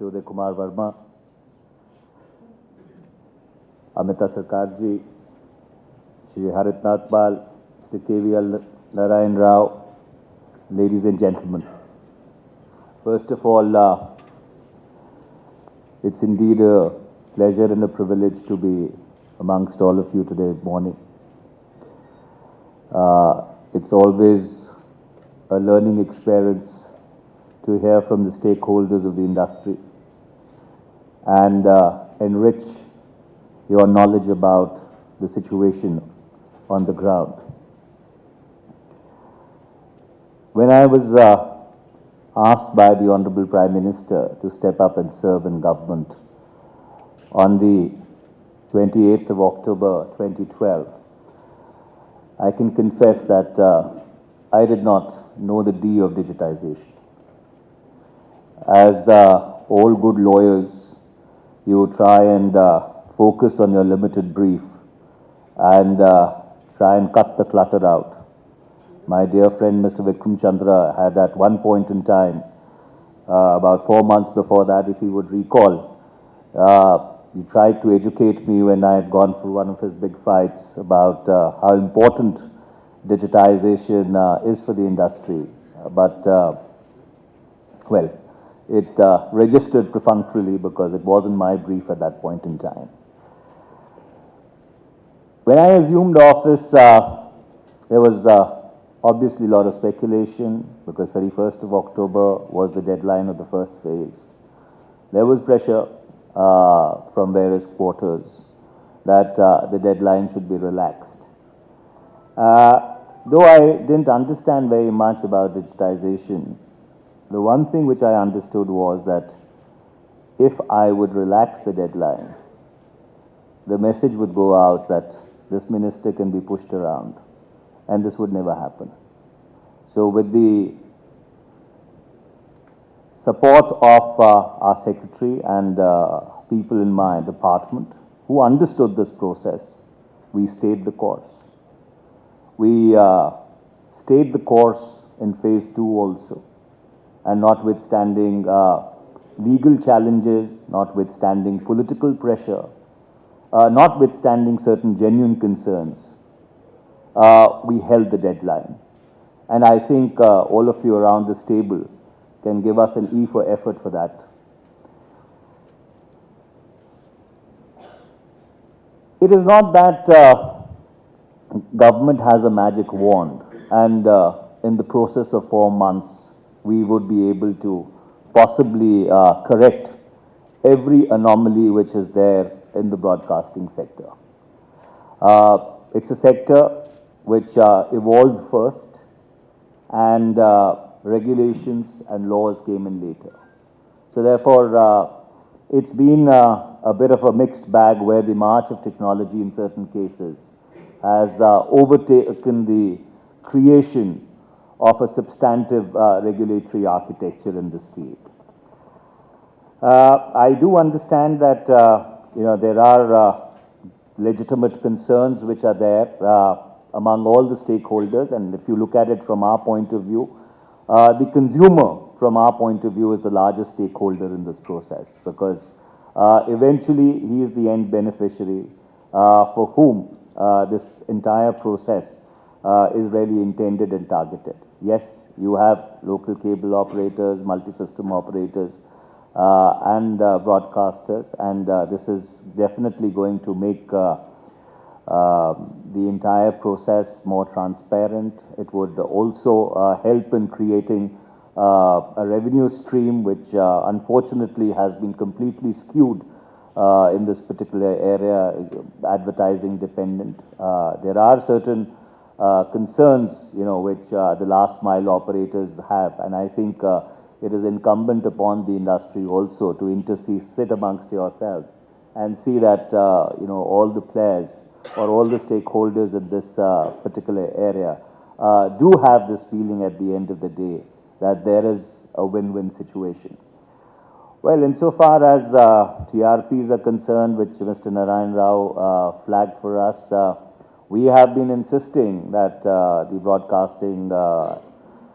Uday Kumar Verma, Amita Sarkarji, Shri Haritnath Pal, Mr. KVL Narayan Rao, ladies and gentlemen. First of all, it's indeed a pleasure and a privilege to be amongst all of you today morning. It's always a learning experience to hear from the stakeholders of the industry and enrich your knowledge about the situation on the ground. When I was asked by the Honorable Prime Minister to step up and serve in government on the 28th of October 2012, I can confess that I did not know the D of digitization. As all good lawyers, you try and focus on your limited brief and try and cut the clutter out. My dear friend Mr. Vikram Chandra had at one point in time, about 4 months before that, if he would recall, he tried to educate me when I had gone through one of his big fights about how important digitization is for the industry. But, well, it registered perfunctorily because it wasn't my brief at that point in time. When I assumed office, there was obviously a lot of speculation because 31st of October was the deadline of the first phase. There was pressure from various quarters that the deadline should be relaxed. Though I didn't understand very much about digitization, the one thing which I understood was that if I would relax the deadline, the message would go out that this minister can be pushed around, and this would never happen. So with the support of our secretary and people in my department who understood this process, we stayed the course. We stayed the course in phase 2 also. And notwithstanding legal challenges, notwithstanding political pressure, notwithstanding certain genuine concerns, we held the deadline. And I think all of you around this table can give us an E for effort for that. It is not that government has a magic wand and in the process of 4 months, we would be able to possibly correct every anomaly which is there in the broadcasting sector. It's a sector which evolved first and regulations and laws came in later. So therefore, it's been a bit of a mixed bag where the march of technology in certain cases has overtaken the creation of a substantive regulatory architecture in this field. I do understand that there are legitimate concerns which are there among all the stakeholders, and if you look at it from our point of view, the consumer from our point of view is the largest stakeholder in this process because eventually he is the end beneficiary for whom this entire process is really intended and targeted. Yes, you have local cable operators, multi-system operators, and broadcasters, and this is definitely going to make the entire process more transparent. It would also help in creating a revenue stream which unfortunately has been completely skewed in this particular area, advertising dependent. There are certain concerns, which the last mile operators have, and I think it is incumbent upon the industry also to intercede, sit amongst yourselves, and see that all the players or all the stakeholders in this particular area do have this feeling at the end of the day that there is a win-win situation. Well, insofar as TRPs are concerned, which Mr. Narayan Rao flagged for us, we have been insisting that the broadcasting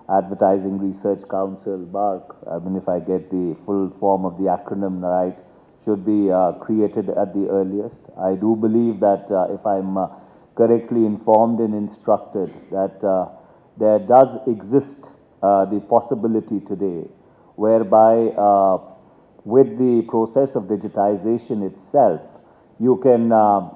Advertising Research Council, BARC, I mean, if I get the full form of the acronym right, should be created at the earliest. I do believe that if I'm correctly informed and instructed, that there does exist the possibility today whereby with the process of digitization itself, you can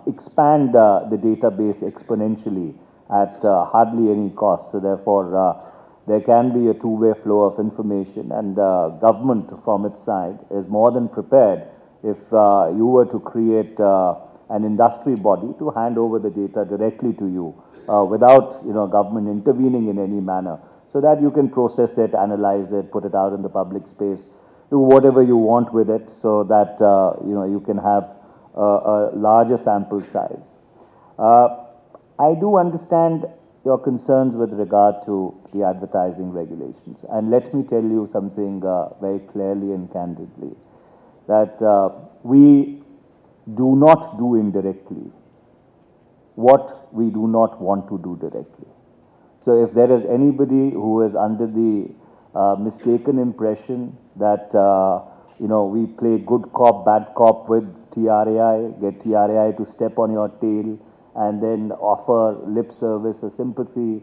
expand the database exponentially at hardly any cost. So therefore, there can be a two-way flow of information, and government from its side is more than prepared if you were to create an industry body to hand over the data directly to you without government intervening in any manner, so that you can process it, analyze it, put it out in the public space, do whatever you want with it, so that you can have a larger sample size. I do understand your concerns with regard to the advertising regulations, and let me tell you something very clearly and candidly, that we do not do indirectly what we do not want to do directly. So if there is anybody who is under the mistaken impression that we play good cop, bad cop with TRAI, get TRAI to step on your tail, and then offer lip service or sympathy,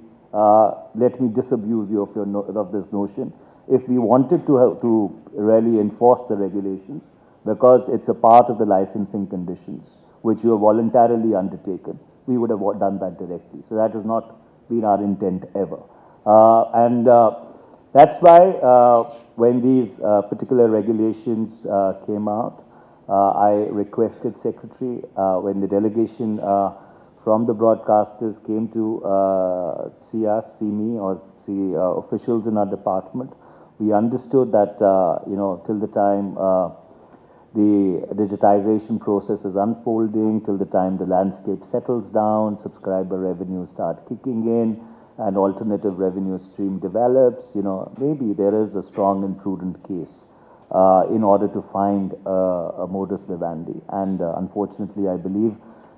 let me disabuse you of this notion. If we wanted to really enforce the regulations, because it's a part of the licensing conditions which you have voluntarily undertaken, we would have done that directly. So that has not been our intent ever. And that's why when these particular regulations came out, I requested Secretary, when the delegation from the broadcasters came to see us, see me, or see officials in our department, we understood that, till the time the digitization process is unfolding, till the time the landscape settles down, subscriber revenues start kicking in, and alternative revenue stream develops, maybe there is a strong and prudent case in order to find a modus vivendi. And unfortunately, I believe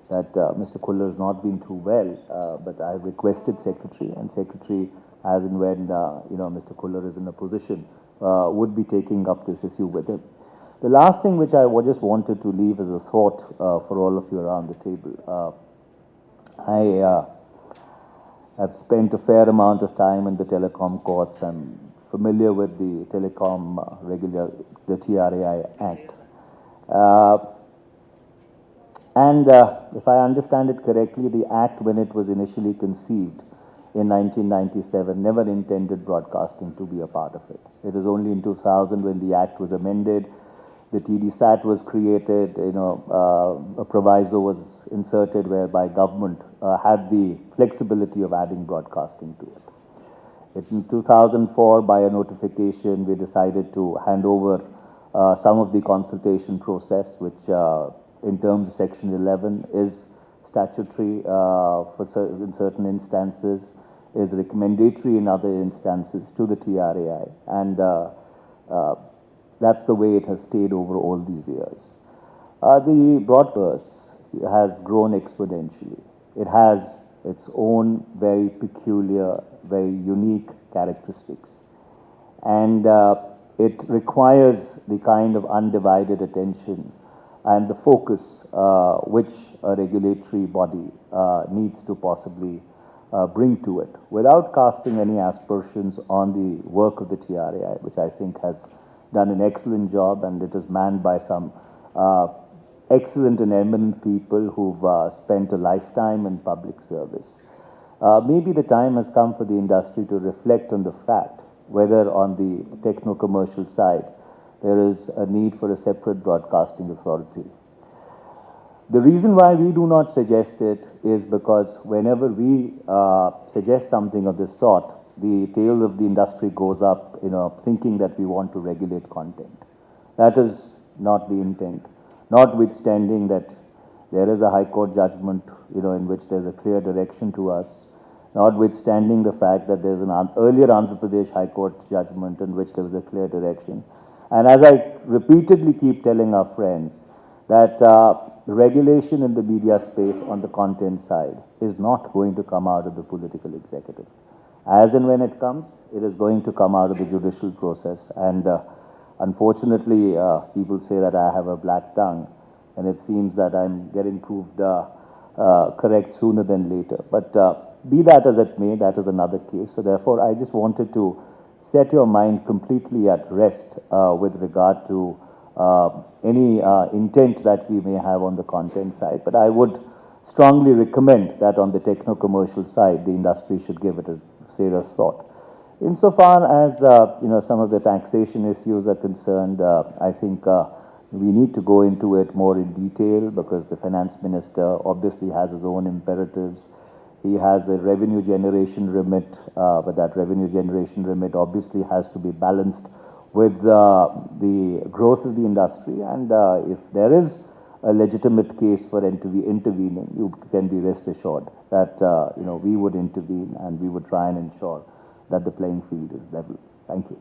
that Mr. Kullar has not been too well, but I requested Secretary, and Secretary, as and when Mr. Kullar is in a position, would be taking up this issue with him. The last thing which I just wanted to leave as a thought for all of you around the table. I have spent a fair amount of time in the telecom courts. I'm familiar with the telecom the TRAI Act. And if I understand it correctly, the Act, when it was initially conceived in 1997, never intended broadcasting to be a part of it. It was only in 2000 when the Act was amended, the TDSAT was created, a proviso was inserted whereby government had the flexibility of adding broadcasting to it. In 2004, by a notification, we decided to hand over some of the consultation process, which in terms of Section 11 is statutory in certain instances, is recommendatory in other instances to the TRAI. And that's the way it has stayed over all these years. The broadcast has grown exponentially. It has its own very peculiar, very unique characteristics. And it requires the kind of undivided attention and the focus which a regulatory body needs to possibly bring to it, without casting any aspersions on the work of the TRAI, which I think has done an excellent job, and it is manned by some excellent and eminent people who've spent a lifetime in public service. Maybe the time has come for the industry to reflect on the fact whether on the techno-commercial side there is a need for a separate broadcasting authority. The reason why we do not suggest it is because whenever we suggest something of this sort, the tail of the industry goes up, thinking that we want to regulate content. That is not the intent, notwithstanding that there is a High Court judgment, in which there's a clear direction to us, notwithstanding the fact that there's an earlier Andhra Pradesh High Court judgment in which there was a clear direction. And as I repeatedly keep telling our friends, that regulation in the media space on the content side is not going to come out of the political executive. As and when it comes, it is going to come out of the judicial process. And unfortunately, people say that I have a black tongue, and it seems that I'm getting proved correct sooner than later. But be that as it may, that is another case. So therefore, I just wanted to set your mind completely at rest with regard to any intent that we may have on the content side. But I would strongly recommend that on the techno-commercial side, the industry should give it a serious thought. Insofar as some of the taxation issues are concerned, I think we need to go into it more in detail, because the finance minister obviously has his own imperatives. He has a revenue generation remit, but that revenue generation remit obviously has to be balanced with the growth of the industry. And if there is a legitimate case for intervening, you can be rest assured that we would intervene, and we would try and ensure that the playing field is level. Thank you.